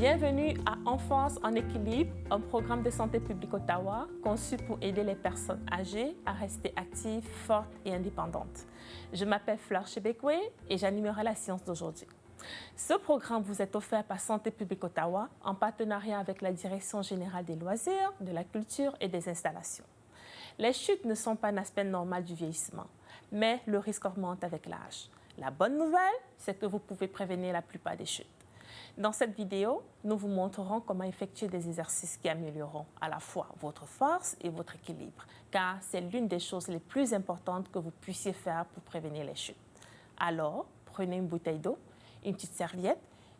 Bienvenue à Enfance en équilibre, un programme de Santé publique Ottawa conçu pour aider les personnes âgées à rester actives, fortes et indépendantes. Je m'appelle Fleur Chebekwe et j'animerai la séance d'aujourd'hui. Ce programme vous est offert par Santé publique Ottawa en partenariat avec la Direction générale des loisirs, de la culture et des installations. Les chutes ne sont pas un aspect normal du vieillissement, mais le risque augmente avec l'âge. La bonne nouvelle, c'est que vous pouvez prévenir la plupart des chutes. Dans cette vidéo, nous vous montrerons comment effectuer des exercices qui amélioreront à la fois votre force et votre équilibre, car c'est l'une des choses les plus importantes que vous puissiez faire pour prévenir les chutes. Alors, prenez une bouteille d'eau, une petite serviette,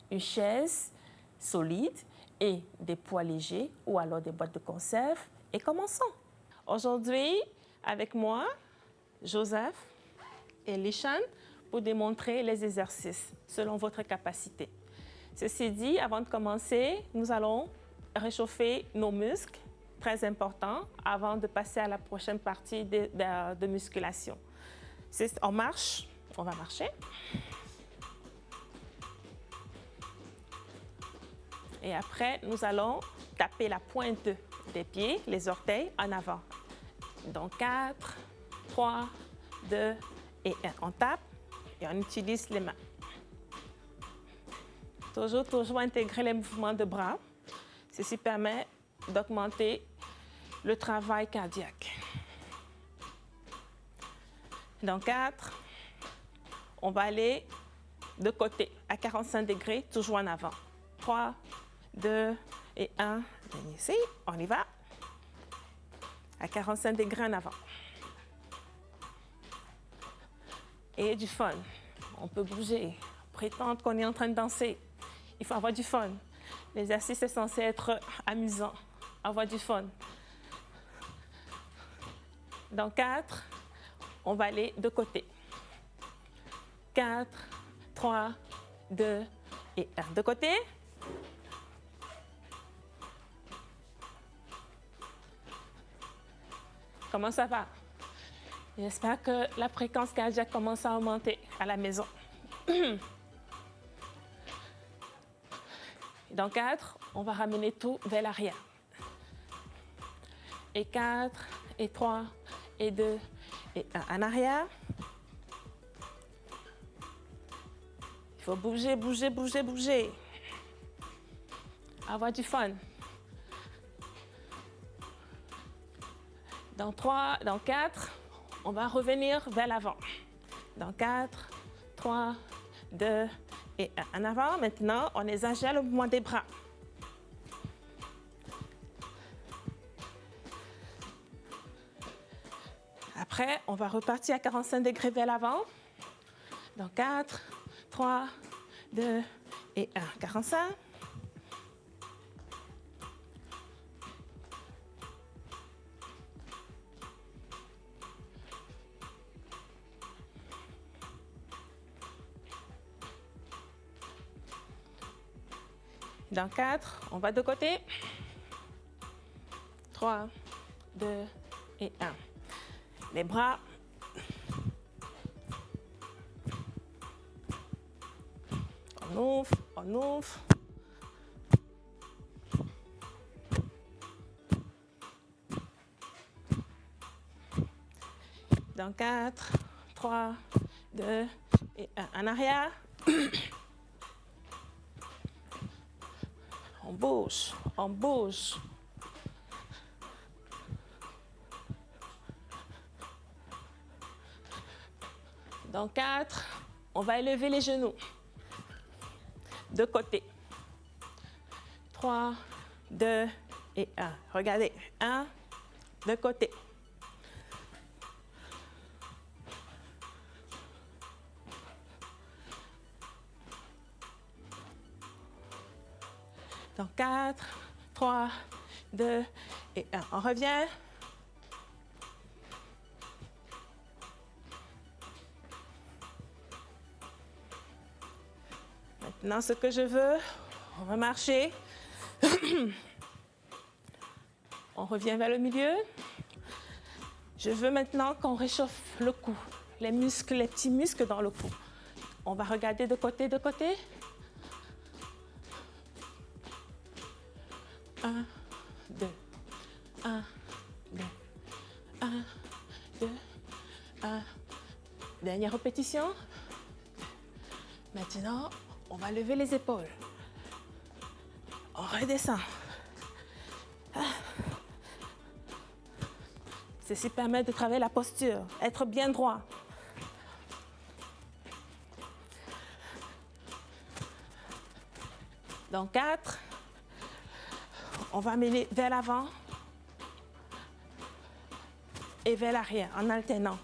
une chaise solide et des poids légers ou alors des boîtes de conserve et commençons. Aujourd'hui, avec moi, Joseph et Lishan pour démontrer les exercices selon votre capacité. Ceci dit, avant de commencer, nous allons réchauffer nos muscles, très important, avant de passer à la prochaine partie de musculation. On marche, on va marcher. Et après, nous allons taper la pointe des pieds, les orteils en avant. Donc 4, 3, 2 et 1. On tape et on utilise les mains. Toujours intégrer les mouvements de bras. Ceci permet d'augmenter le travail cardiaque. Dans 4, on va aller de côté à 45 degrés, toujours en avant. 3, 2 et 1. Ici, on y va. À 45 degrés en avant. Et du fun. On peut bouger, prétendre qu'on est en train de danser. Il faut avoir du fun. L'exercice est censé être amusant, avoir du fun. Dans 4, on va aller de côté. 4, 3, 2 et 1. De côté. Comment ça va? J'espère que la fréquence cardiaque commence à augmenter à la maison. Dans 4, on va ramener tout vers l'arrière. Et 4, et 3, et 2, et 1 en arrière. Il faut bouger, bouger, bouger, bouger. Avoir du fun. Dans 3, dans 4, on va revenir vers l'avant. Dans 4, 3, 2 et 1 en avant. Maintenant, on exagère le mouvement des bras. Après, on va repartir à 45 degrés vers l'avant. Dans 4, 3, 2 et 1. 45. Dans 4, on va de côté. 3, 2 et 1. Les bras. On ouvre, on ouvre. Dans 4, 3, 2 et 1. En arrière. On bouge, on bouge. Dans 4, on va élever les genoux. De côté. 3, 2 et 1. Regardez. 1, de côté. Dans 4, 3, 2 et 1. On revient. Maintenant, ce que je veux, on va marcher. On revient vers le milieu. Je veux maintenant qu'on réchauffe le cou, les muscles, les petits muscles dans le cou. On va regarder de côté, de côté. 1, 2, 1, 2, 1, 2, 1. Dernière répétition. Maintenant, on va lever les épaules. On redescend. Ceci permet de travailler la posture, être bien droit. Dans 4, on va mener vers l'avant et vers l'arrière en alternant.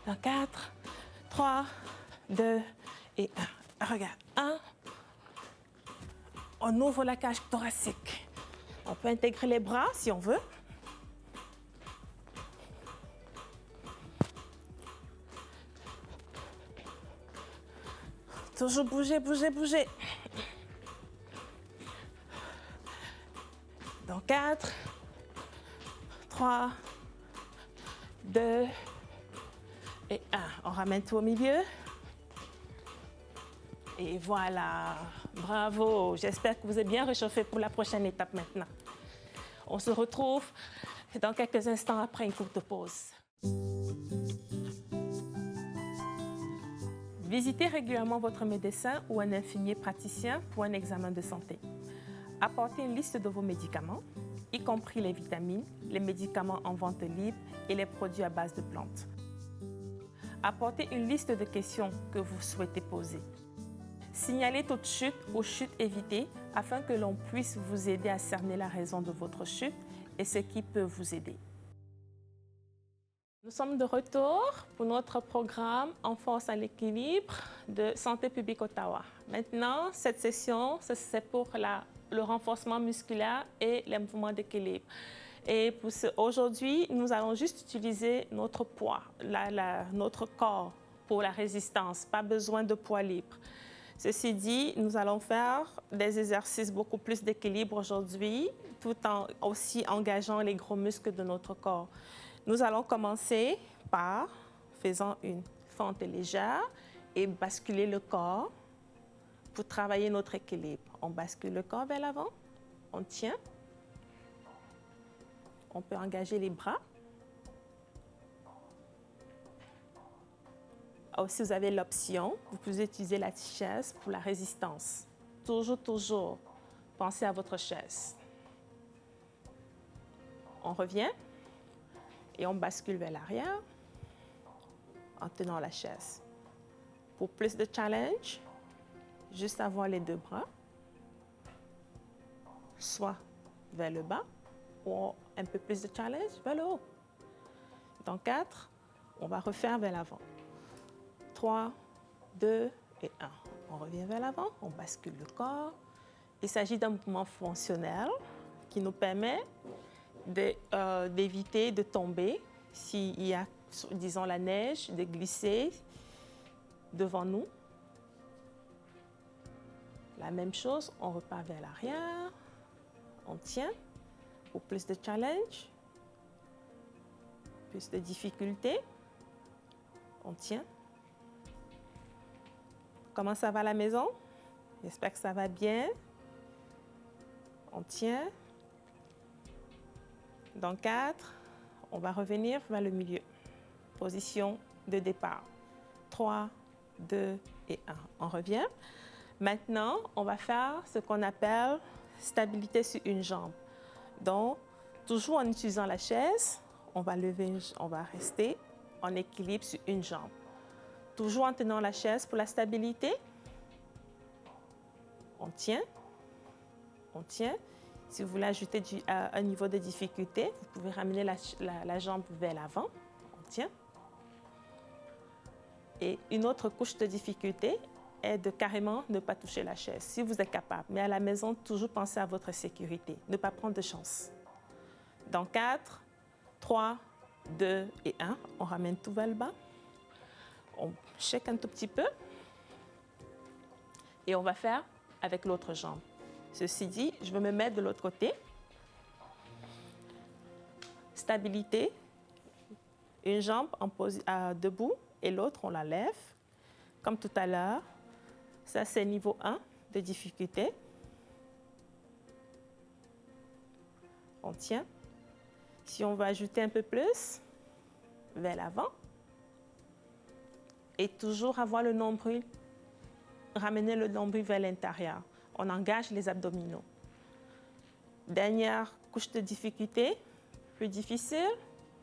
Dans 4, 3, 2 et 1. Regarde, 1. On ouvre la cage thoracique. On peut intégrer les bras si on veut. Toujours bouger, bouger, bouger. Dans 4, 3, 2 et 1. On ramène tout au milieu. Et voilà, bravo. J'espère que vous êtes bien réchauffé pour la prochaine étape maintenant. On se retrouve dans quelques instants après une courte pause. Visitez régulièrement votre médecin ou un infirmier praticien pour un examen de santé. Apportez une liste de vos médicaments, y compris les vitamines, les médicaments en vente libre et les produits à base de plantes. Apportez une liste de questions que vous souhaitez poser. Signalez toute chute ou chute évitée afin que l'on puisse vous aider à cerner la raison de votre chute et ce qui peut vous aider. Nous sommes de retour pour notre programme En force à l'équilibre de Santé publique Ottawa. Maintenant, cette session, c'est pour le renforcement musculaire et les mouvements d'équilibre. Et pour aujourd'hui, nous allons juste utiliser notre poids, notre corps pour la résistance, pas besoin de poids libre. Ceci dit, nous allons faire des exercices beaucoup plus d'équilibre aujourd'hui, tout en aussi engageant les gros muscles de notre corps. Nous allons commencer par faisant une fente légère et basculer le corps pour travailler notre équilibre. On bascule le corps vers l'avant, on tient. On peut engager les bras. Si vous avez l'option, vous pouvez utiliser la chaise pour la résistance. Toujours, pensez à votre chaise. On revient et on bascule vers l'arrière en tenant la chaise. Pour plus de challenge, juste avoir les deux bras, soit vers le bas ou un peu plus de challenge vers le haut. Dans 4, on va refaire vers l'avant. 3, 2 et 1. On revient vers l'avant, on bascule le corps. Il s'agit d'un mouvement fonctionnel qui nous permet d'éviter de tomber s'il y a, disons, la neige, de glisser devant nous. La même chose, on repart vers l'arrière, on tient pour plus de challenge, plus de difficultés, on tient. Comment ça va à la maison? J'espère que ça va bien. On tient. Dans 4, on va revenir vers le milieu. Position de départ. 3, 2 et 1. On revient. Maintenant, on va faire ce qu'on appelle stabilité sur une jambe. Donc, toujours en utilisant la chaise, on va rester en équilibre sur une jambe. Toujours en tenant la chaise pour la stabilité. On tient. On tient. Si vous voulez ajouter un niveau de difficulté, vous pouvez ramener la jambe vers l'avant. On tient. Et une autre couche de difficulté est de carrément ne pas toucher la chaise, si vous êtes capable. Mais à la maison, toujours pensez à votre sécurité. Ne pas prendre de chance. Dans 4, 3, 2 et 1, on ramène tout vers le bas. On shake un tout petit peu. Et on va faire avec l'autre jambe. Ceci dit, je vais me mettre de l'autre côté. Stabilité. Une jambe debout et l'autre, on la lève. Comme tout à l'heure. Ça, c'est niveau 1 de difficulté. on tient. Si on veut ajouter un peu plus, vers l'avant. Et toujours avoir le nombril, ramener le nombril vers l'intérieur. On engage les abdominaux. Dernière couche de difficulté, plus difficile,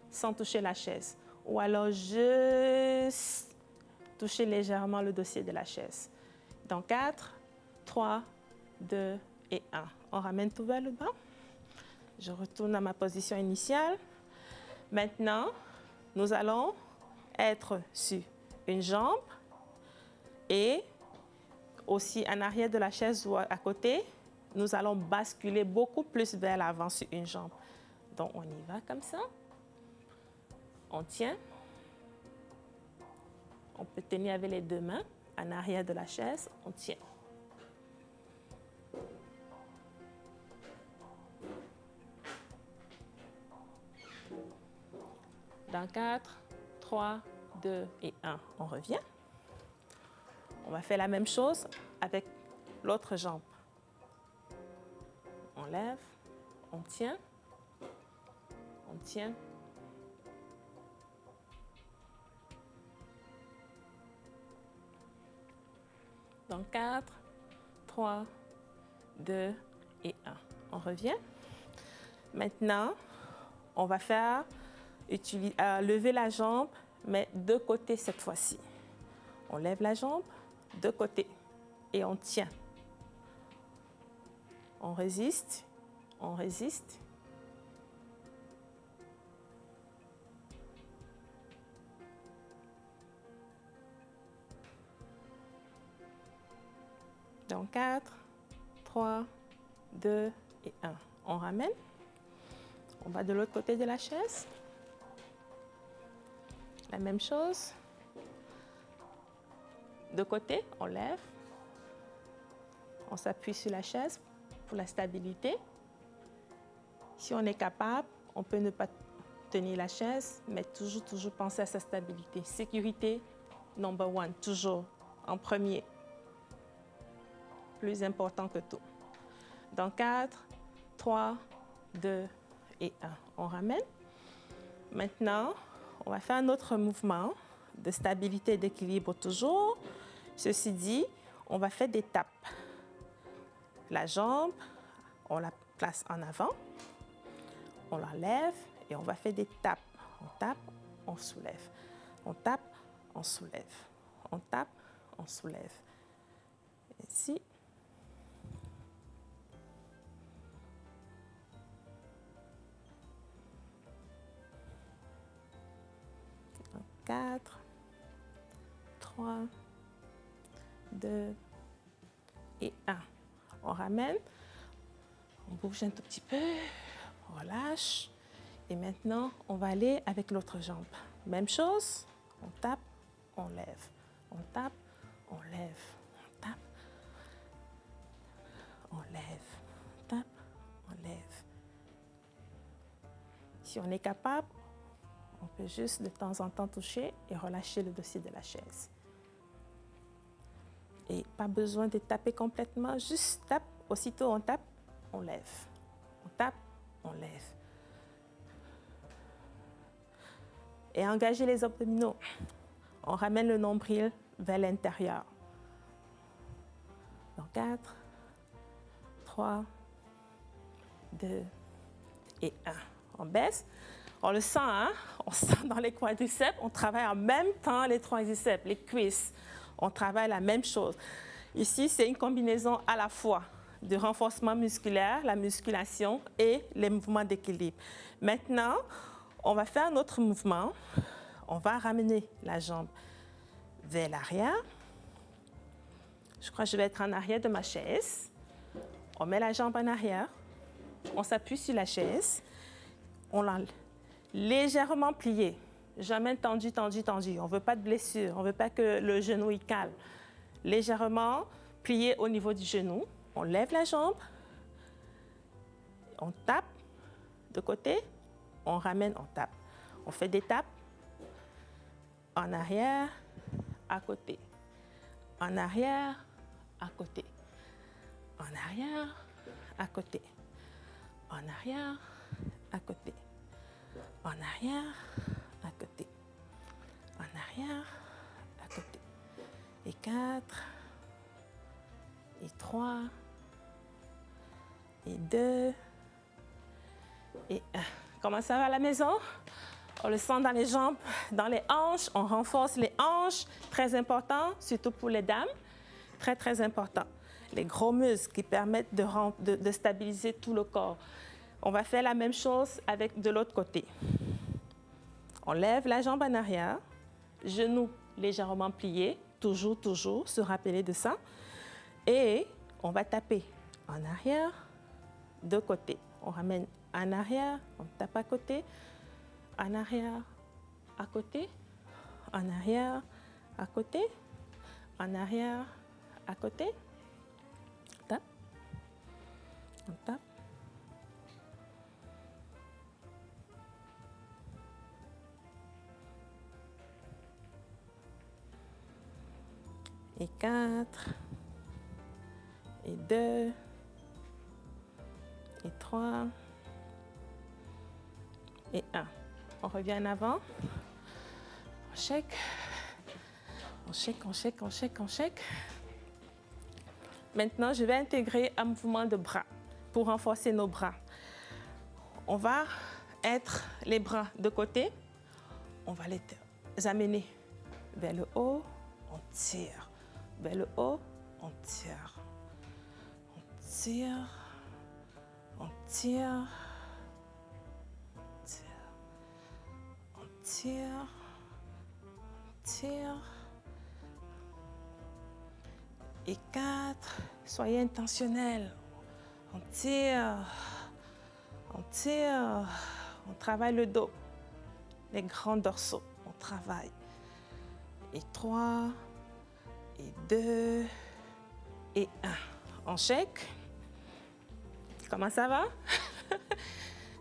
sans toucher la chaise. Ou alors juste toucher légèrement le dossier de la chaise. Dans 4, 3, 2 et 1. On ramène tout vers le bas. Je retourne à ma position initiale. Maintenant, nous allons être sur une jambe et aussi en arrière de la chaise ou à côté, nous allons basculer beaucoup plus vers l'avant sur une jambe. Donc, on y va comme ça. On tient. On peut tenir avec les deux mains en arrière de la chaise. On tient. Dans 4, 3, 2 et 1, on revient. On va faire la même chose avec l'autre jambe. On lève, on tient, on tient. Dans 4, 3, 2 et 1. On revient. Maintenant, on va faire lever la jambe, mais de côté cette fois-ci. On lève la jambe de côté et on tient. On résiste, on résiste. Dans 4, 3, 2 et 1. On ramène. On va de l'autre côté de la chaise. La même chose. De côté, on lève. On s'appuie sur la chaise pour la stabilité. Si on est capable, on peut ne pas tenir la chaise, mais toujours penser à sa stabilité. Sécurité, number one, toujours en premier. Plus important que tout. Dans 4, 3, 2 et 1. On ramène. Maintenant, on va faire un autre mouvement de stabilité et d'équilibre toujours. Ceci dit, on va faire des tapes. La jambe, on la place en avant. On l'enlève et on va faire des tapes. On tape, on soulève. On tape, on soulève. On tape, on soulève. Ici. 4, 3, 2 et 1. On ramène, on bouge un tout petit peu, on relâche. Et maintenant, on va aller avec l'autre jambe. Même chose, on tape, on lève. On tape, on lève. On tape, on lève. On tape, on lève. Si on est capable, on peut juste de temps en temps toucher et relâcher le dossier de la chaise. Et pas besoin de taper complètement, juste tape. Aussitôt on tape, on lève. On tape, on lève. Et engager les abdominaux. On ramène le nombril vers l'intérieur. Dans 4, 3, 2 et 1. On baisse. On le sent, hein? On sent dans les quadriceps. On travaille en même temps les quadriceps, les cuisses. On travaille la même chose. Ici, c'est une combinaison à la fois de renforcement musculaire, la musculation et les mouvements d'équilibre. Maintenant, on va faire un autre mouvement. On va ramener la jambe vers l'arrière. Je crois que je vais être en arrière de ma chaise. On met la jambe en arrière. On s'appuie sur la chaise. On l'a légèrement plié. Jamais tendu, tendu, tendu. On ne veut pas de blessure. On ne veut pas que le genou il cale. Légèrement plié au niveau du genou. On lève la jambe. On tape de côté. On ramène, on tape. On fait des tapes. En arrière, à côté. En arrière, à côté. En arrière, à côté. En arrière, à côté. En arrière, à côté. En arrière, à côté. Et 4, et 3, et 2, et 1. Comment ça va à la maison? On le sent dans les jambes, dans les hanches. On renforce les hanches, très important, surtout pour les dames. Très, très important. Les gros muscles qui permettent de stabiliser tout le corps. On va faire la même chose avec de l'autre côté. On lève la jambe en arrière, genoux légèrement pliés, toujours, se rappeler de ça. Et on va taper en arrière, de côté. On ramène en arrière, on tape à côté, en arrière, à côté, en arrière, à côté, en arrière, à côté. On tape, on tape. Et 4, et 2, et 3, et 1. On revient en avant. On shake. On shake, on shake, on shake, on shake. Maintenant, je vais intégrer un mouvement de bras pour renforcer nos bras. On va être les bras de côté. On va les amener vers le haut. On tire. Vers le haut, on tire. On tire. On tire. On tire. On tire. Et 4, soyez intentionnels. On tire. On tire. On travaille le dos. Les grands dorsaux. On travaille. Et 3. Et 2, et 1. On shake. Comment ça va?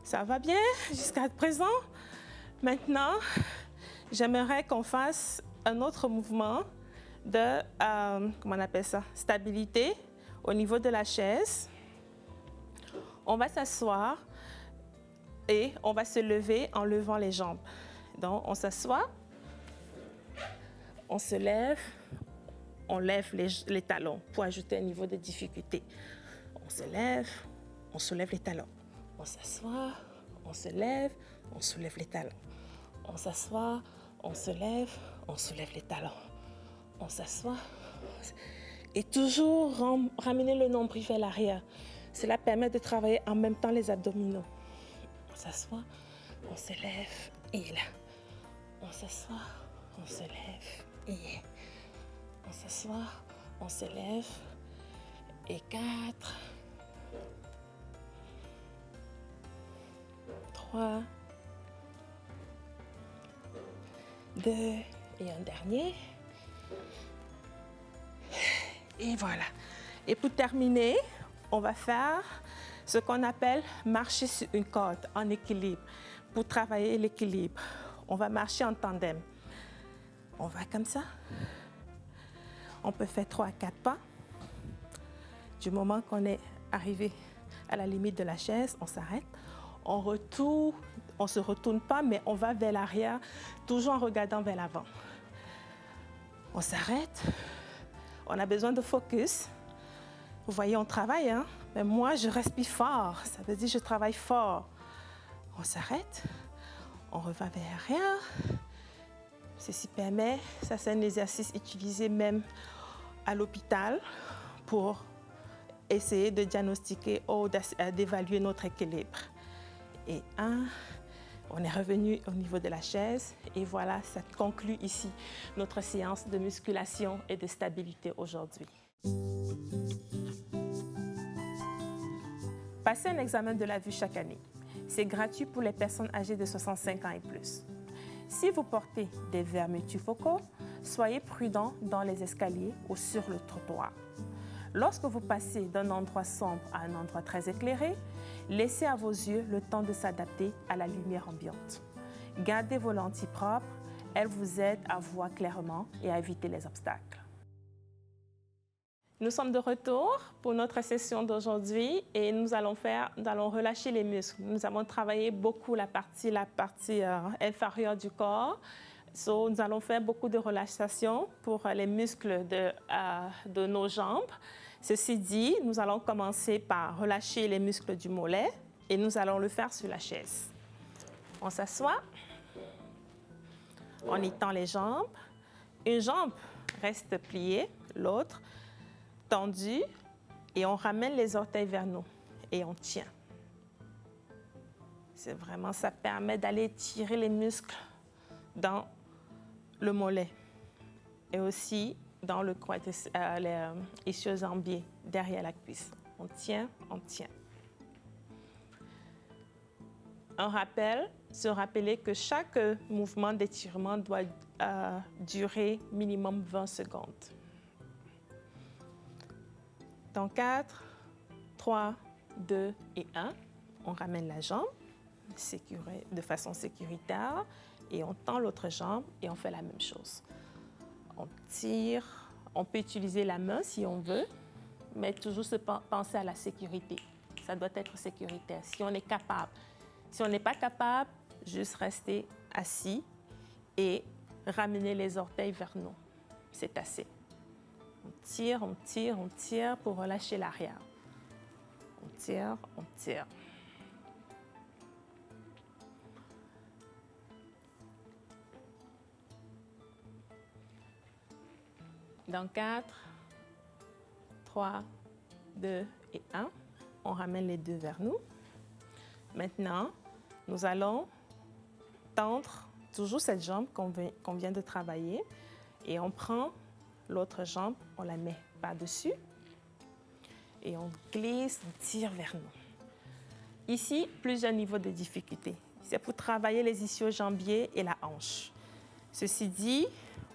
Ça va bien jusqu'à présent? Maintenant, j'aimerais qu'on fasse un autre mouvement de, comment on appelle ça? Stabilité au niveau de la chaise. On va s'asseoir et on va se lever en levant les jambes. Donc, on s'assoit, on se lève. On lève les talons pour ajouter un niveau de difficulté. On se lève, on soulève les talons. On s'assoit, on se lève, on soulève les talons. On s'assoit, on se lève, on soulève les talons. On s'assoit. Et toujours ramener le nombril vers l'arrière. Cela permet de travailler en même temps les abdominaux. On s'assoit, on se lève et là. On s'assoit, on se lève et on s'assoit, on se lève, et 4, 3, 2, et un dernier. Et voilà. Et pour terminer, on va faire ce qu'on appelle marcher sur une corde en équilibre. Pour travailler l'équilibre, on va marcher en tandem. On va comme ça. On peut faire 3 à 4 pas. Du moment qu'on est arrivé à la limite de la chaise, on s'arrête. On retourne, on ne se retourne pas, mais on va vers l'arrière, toujours en regardant vers l'avant. On s'arrête. On a besoin de focus. Vous voyez, on travaille, hein? Mais moi, je respire fort. Ça veut dire que je travaille fort. On s'arrête. On revient vers l'arrière. Ceci permet, ça c'est un exercice utilisé même à l'hôpital pour essayer de diagnostiquer ou d'évaluer notre équilibre. Et 1, on est revenu au niveau de la chaise et voilà, ça conclut ici notre séance de musculation et de stabilité aujourd'hui. Passez un examen de la vue chaque année. C'est gratuit pour les personnes âgées de 65 ans et plus. Si vous portez des verres multifocaux, soyez prudent dans les escaliers ou sur le trottoir. Lorsque vous passez d'un endroit sombre à un endroit très éclairé, laissez à vos yeux le temps de s'adapter à la lumière ambiante. Gardez vos lentilles propres, elles vous aident à voir clairement et à éviter les obstacles. Nous sommes de retour pour notre session d'aujourd'hui et nous allons relâcher les muscles. Nous avons travaillé beaucoup la partie inférieure du corps. Nous allons faire beaucoup de relaxation pour les muscles de nos jambes. Ceci dit, nous allons commencer par relâcher les muscles du mollet et nous allons le faire sur la chaise. On s'assoit, on étend les jambes. Une jambe reste pliée, l'autre tendue et on ramène les orteils vers nous et on tient. C'est vraiment, ça permet d'aller tirer les muscles dans le mollet et aussi dans le coin ischio-jambier, derrière la cuisse. On tient, on tient. Un rappel, se rappeler que chaque mouvement d'étirement doit durer minimum 20 secondes. Dans 4, 3, 2 et 1, on ramène la jambe de façon sécuritaire et on tend l'autre jambe et on fait la même chose. On tire, on peut utiliser la main si on veut, mais toujours penser à la sécurité. Ça doit être sécuritaire si on est capable. Si on n'est pas capable, juste rester assis et ramener les orteils vers nous. C'est assez. On tire, on tire, on tire pour relâcher l'arrière. On tire, on tire. Dans 4, 3, 2 et 1, on ramène les deux vers nous. Maintenant, nous allons tendre toujours cette jambe qu'on vient de travailler et on prend l'autre jambe, on la met par-dessus et on glisse, on tire vers nous. Ici, plusieurs niveaux de difficulté. C'est pour travailler les ischio-jambiers et la hanche. Ceci dit,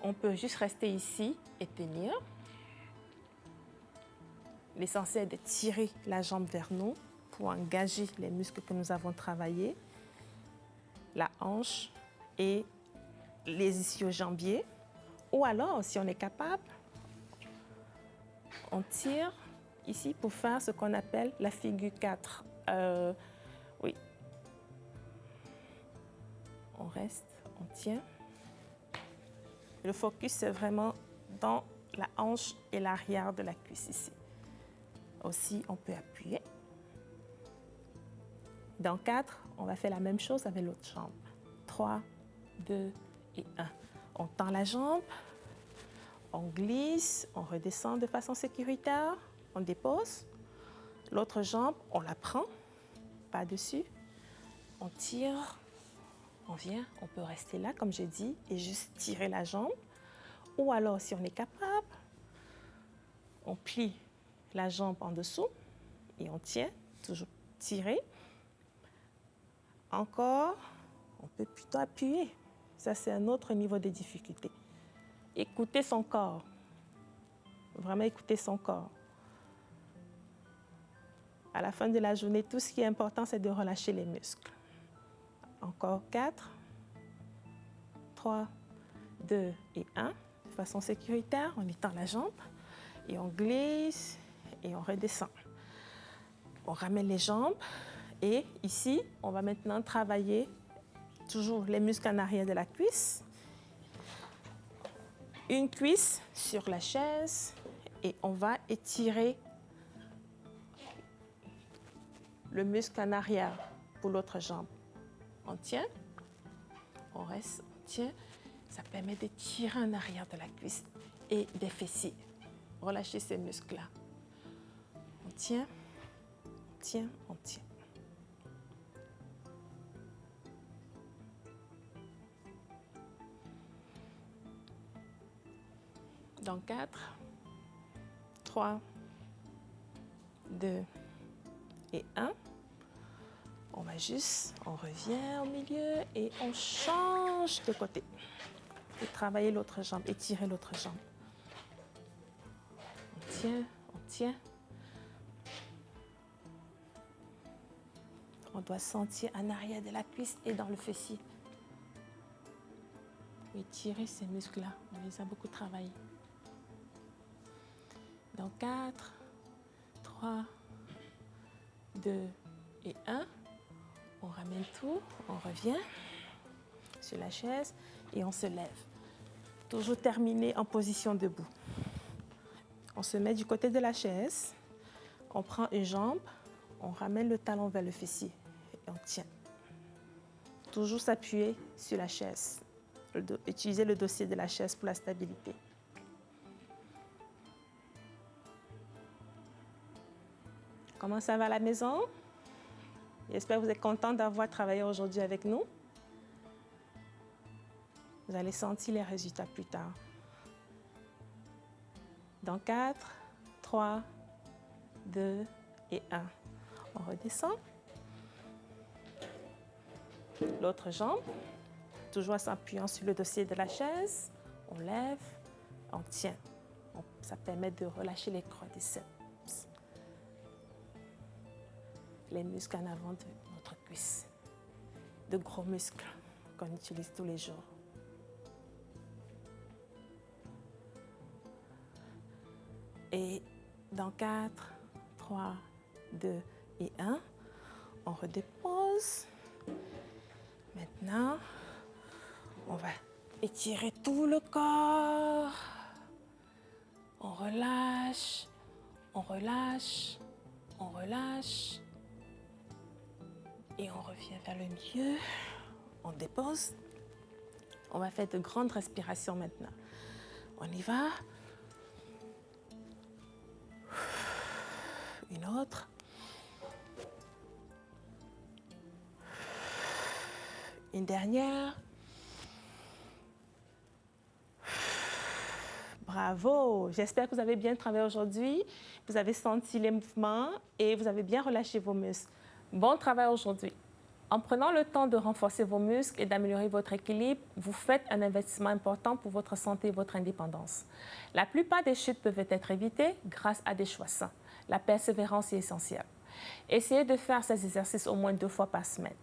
on peut juste rester ici et tenir. L'essentiel est de tirer la jambe vers nous pour engager les muscles que nous avons travaillés, la hanche et les ischio-jambiers. Ou alors, si on est capable, on tire ici pour faire ce qu'on appelle la figure 4. Oui. On reste, on tient. Le focus, c'est vraiment dans la hanche et l'arrière de la cuisse ici. Aussi, on peut appuyer. Dans 4, on va faire la même chose avec l'autre jambe. 3, 2 et 1. On tend la jambe, on glisse, on redescend de façon sécuritaire, on dépose. L'autre jambe, on la prend par-dessus, on tire, on vient, on peut rester là, comme j'ai dit, et juste tirer la jambe. Ou alors, si on est capable, on plie la jambe en dessous et on tient, toujours tirer. Encore, on peut plutôt appuyer. Ça, c'est un autre niveau de difficulté. Écouter son corps. Vraiment écouter son corps. À la fin de la journée, tout ce qui est important, c'est de relâcher les muscles. Encore 4, 3, 2 et 1. De façon sécuritaire, on étend la jambe et on glisse et on redescend. On ramène les jambes et ici, on va maintenant travailler toujours les muscles en arrière de la cuisse. Une cuisse sur la chaise et on va étirer le muscle en arrière pour l'autre jambe. On tient, on reste, on tient. Ça permet de tirer en arrière de la cuisse et des fessiers. Relâchez ces muscles-là. On tient, on tient, on tient. Dans 4, 3, 2 et 1. On revient au milieu et on change de côté. Et travailler l'autre jambe, étirer l'autre jambe. On tient, on tient. On doit sentir en arrière de la cuisse et dans le fessier. Étirer ces muscles-là, on les a beaucoup travaillés. Dans 4, 3, 2 et 1. On ramène tout, on revient sur la chaise et on se lève. Toujours terminer en position debout. On se met du côté de la chaise, on prend une jambe, on ramène le talon vers le fessier et on tient. Toujours s'appuyer sur la chaise. Utiliser le dossier de la chaise pour la stabilité. Comment ça va à la maison? J'espère que vous êtes content d'avoir travaillé aujourd'hui avec nous. Vous allez sentir les résultats plus tard. Dans 4, 3, 2 et 1. On redescend. L'autre jambe, toujours en s'appuyant sur le dossier de la chaise. On lève, on tient. Ça permet de relâcher les quadriceps. Les muscles en avant de notre cuisse. De gros muscles qu'on utilise tous les jours. Et dans 4, 3, 2 et 1, on redépose. Maintenant, on va étirer tout le corps. On relâche, on relâche, on relâche. Et on revient vers le milieu. On dépose. On va faire de grandes respirations maintenant. On y va. Une autre. Une dernière. Bravo! J'espère que vous avez bien travaillé aujourd'hui. Vous avez senti les mouvements et vous avez bien relâché vos muscles. Bon travail aujourd'hui. En prenant le temps de renforcer vos muscles et d'améliorer votre équilibre, vous faites un investissement important pour votre santé et votre indépendance. La plupart des chutes peuvent être évitées grâce à des choix sains. La persévérance est essentielle. Essayez de faire ces exercices au moins 2 fois par semaine.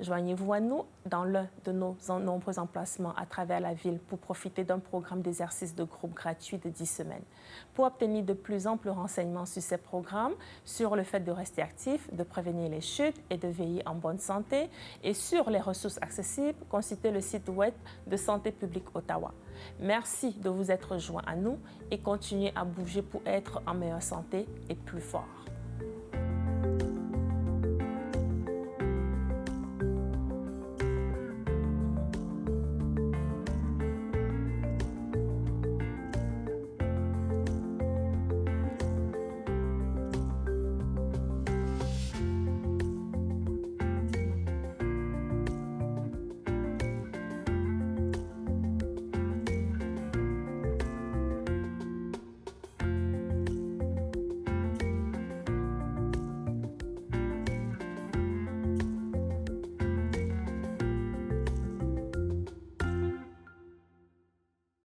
Joignez-vous à nous dans l'un de nos nombreux emplacements à travers la ville pour profiter d'un programme d'exercices de groupe gratuit de 10 semaines. Pour obtenir de plus amples renseignements sur ces programmes, sur le fait de rester actif, de prévenir les chutes et de veiller en bonne santé, et sur les ressources accessibles, consultez le site web de Santé publique Ottawa. Merci de vous être joints à nous et continuez à bouger pour être en meilleure santé et plus fort.